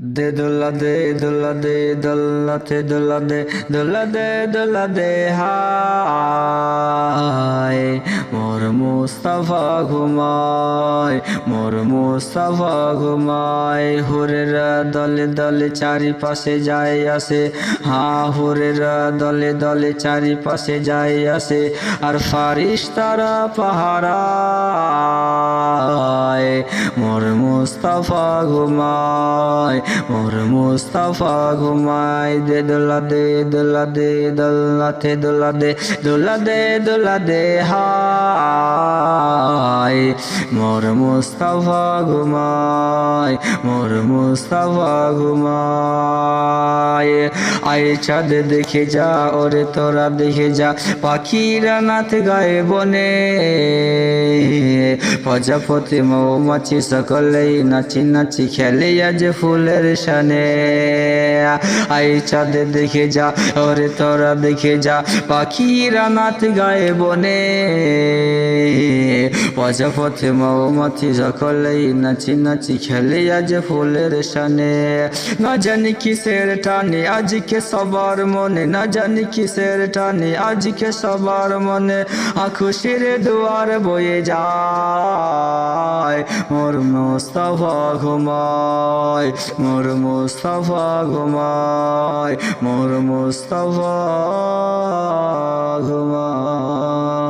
দে দোলা দে দোলা দে দোলাতে দোলা দে দোলা দে দোলা দে হায় মোর মুস্তাফা ঘুমায় মোর মুস্তাফা ঘুমায় হুরেরা দলে দলে চারিপাশে যায় আসে হা হুরেরা দলে দলে চারিপাশে যায় আসে আর ফারিস্তারা পাহারায় মোর মুস্তাফা ঘুমায় মোর মুস্তাফা ঘুমায় দে দোলা দে দোলা দে দোলাতে দোলা দে দোলা দে দোলা দে হায় মোর মুস্তাফা ঘুমায় মোর মুস্তাফা ঘুমায় আয় চাঁদ দেখে যা ওরে তোরা দেখে যা পাখিরা নাথ গায়ে বনে প্রজাপতি মৌমাছি সকলেই নাচি নাচি খেলে আজ ফুলের শানে আই চাঁদ দেখে যা ওরে তোরা দেখে যা পাখিরা নাথ গায়ে বনে প্রজাপতি মৌমাছি সকলেই নাচি নাচি খেলে আজ ফুলের শানে না জানি কিসের টানে আজকে সবার মনে না জানি কিসের টানে আজকে সবার মনে খুশির দুয়ার বয়ে যায় মোর মুস্তাফা ঘুমায় মোর মুস্তাফা ঘুমায় মোর মুস্তাফা ঘুমায়।